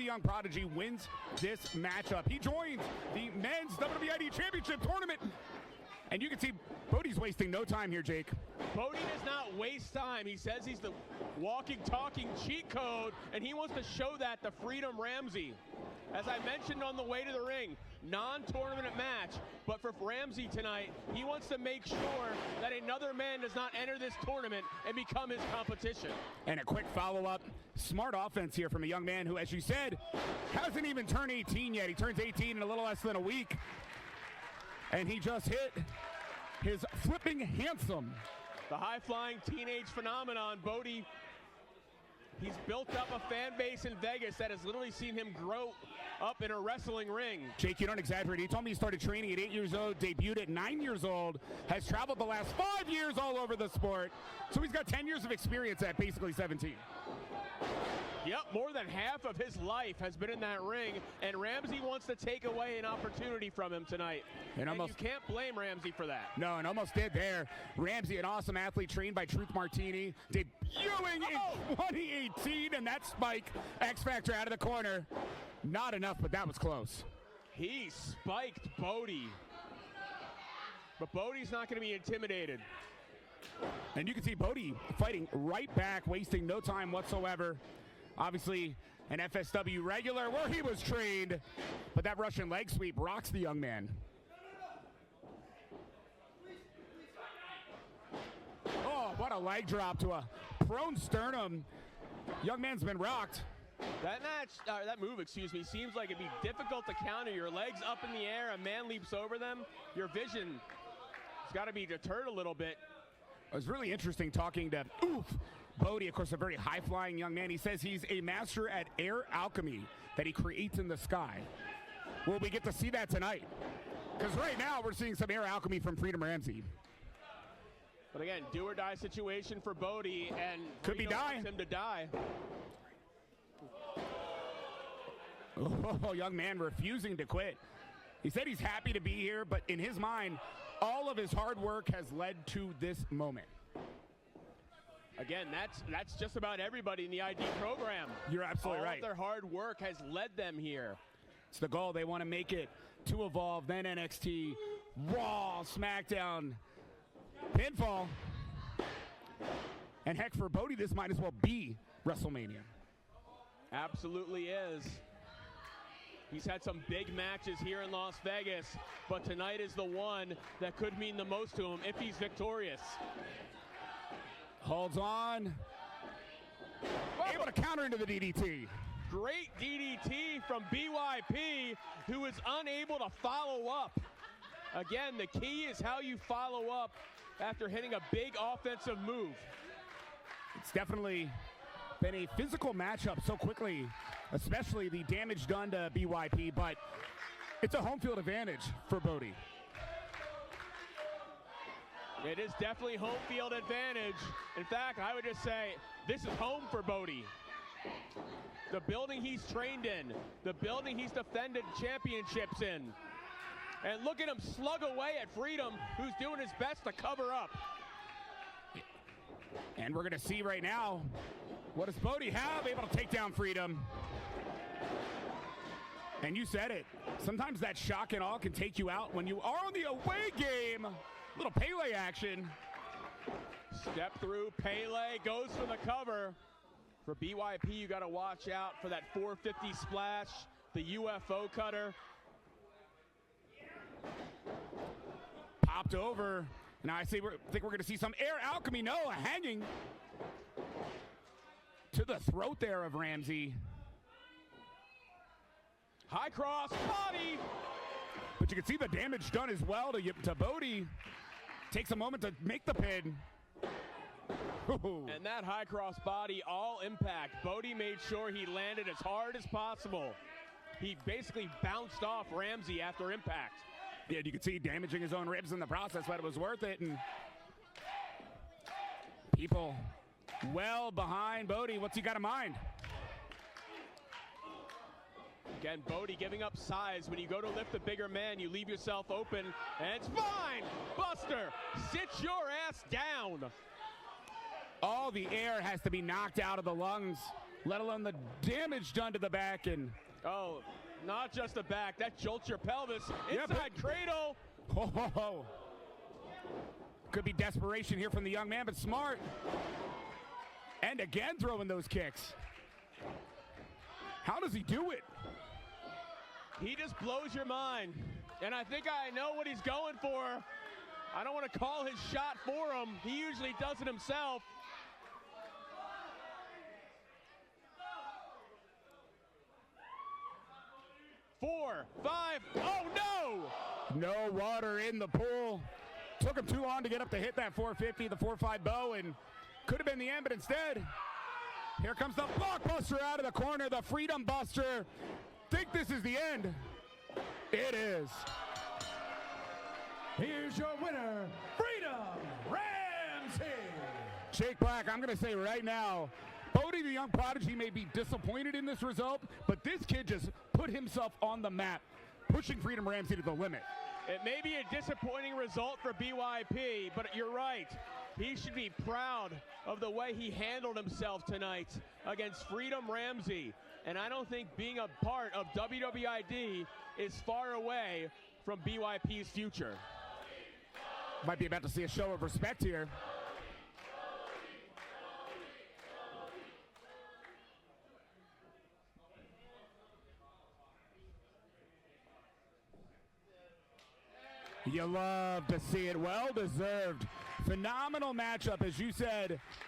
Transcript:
young prodigy wins this matchup. He joins the men's WWID Championship tournament. And you can see Bodie's wasting no time here, Jake. Bodie does not waste time. He says he's the walking, talking cheat code, and he wants to show that to Freedom Ramsey. As I mentioned on the way to the ring, non-tournament match, but for Ramsey tonight, he wants to make sure that another man does not enter this tournament and become his competition. And a quick follow-up, smart offense here from a young man who, as you said, hasn't even turned 18 yet. He turns 18 in a little less than a week. And he just hit his flipping handsome. The high-flying teenage phenomenon, Bodie. He's built up a fan base in Vegas that has literally seen him grow up in a wrestling ring. Jake, you don't exaggerate. He told me he started training at 8 years old, debuted at 9 years old, has traveled the last 5 years all over the sport. So he's got 10 years of experience at basically 17. Yep, more than half of his life has been in that ring, and Ramsey wants to take away an opportunity from him tonight. And you can't blame Ramsey for that. No, and almost did there. Ramsey, an awesome athlete trained by Truth Martini, debuting in 2018, and that spike, X Factor out of the corner. Not enough, but that was close. He spiked Bodie. But Bodie's not going to be intimidated. And you can see Bodie fighting right back, wasting no time whatsoever. Obviously, an FSW regular where he was trained, but that Russian leg sweep rocks the young man. Oh, what a leg drop to a prone sternum. Young man's been rocked. That move, seems like it'd be difficult to counter. Your legs up in the air, a man leaps over them. Your vision has got to be deterred a little bit. It was really interesting talking to Bodie, of course, a very high-flying young man. He says he's a master at air alchemy that he creates in the sky. Will we get to see that tonight? Because right now we're seeing some air alchemy from Freedom Ramsey. But again, do-or-die situation for Bodie, and could be dying. Him to die. Oh, young man refusing to quit. He said he's happy to be here, but in his mind, all of his hard work has led to this moment. Again, that's just about everybody in the ID program. You're absolutely right. All of their hard work has led them here. It's the goal. They want to make it to Evolve, then NXT, Raw, SmackDown, pinfall. And heck, for Bodie, this might as well be WrestleMania. Absolutely is. He's had some big matches here in Las Vegas, but tonight is the one that could mean the most to him if he's victorious. Holds on. Able to counter into the DDT. Great DDT from BYP, who is unable to follow up. Again, the key is how you follow up after hitting a big offensive move. It's definitely been a physical matchup so quickly, especially the damage done to BYP, but it's a home field advantage for Bodie. It is definitely home field advantage. In fact, I would just say this is home for Bodie. The building he's trained in, the building he's defended championships in. And look at him slug away at Freedom, who's doing his best to cover up. And we're going to see right now, what does Bodie have? Able to take down Freedom. And you said it. Sometimes that shock and awe can take you out when you are on the away game. Little Pele action. Step through, Pele goes for the cover. For BYP, you got to watch out for that 450 splash, the UFO cutter. Popped over. Now I think we're going to see some air alchemy. No, hanging to the throat there of Ramsey. High cross body. But you can see the damage done as well to Bodie. Takes a moment to make the pin. And that high cross body, all impact. Bodie made sure he landed as hard as possible. He basically bounced off Ramsey after impact. Yeah, you can see damaging his own ribs in the process, but it was worth it. And people well behind Bodie. What's he got in mind? Again, Bodie giving up size. When you go to lift a bigger man, you leave yourself open, and it's fine. Buster, sit your ass down. All the air has to be knocked out of the lungs let alone the damage done to the back. And oh, not just the back. That jolts your pelvis. Inside Yeah, cradle. ho, ho, ho. Could be desperation here from the young man, but smart. And again throwing those kicks. How does he do it? He just blows your mind. And I think I know what he's going for. I don't want to call his shot for him. He usually does it himself. Four, five, oh no! No water in the pool. Took him too long to get up to hit that 450, the 4-5 bow, and could have been the end, but instead, here comes the blockbuster out of the corner, the Freedom Buster. Think this is the end. It is. Here's your winner, Freedom Ramsey. Jake Black, I'm going to say right now, Bodie the young prodigy may be disappointed in this result, but this kid just put himself on the map, pushing Freedom Ramsey to the limit. It may be a disappointing result for BYP, but you're right. He should be proud of the way he handled himself tonight against Freedom Ramsey. And I don't think being a part of WWID is far away from BYP's future. Might be about to see a show of respect here. You love to see it. Well deserved. Phenomenal matchup, as you said.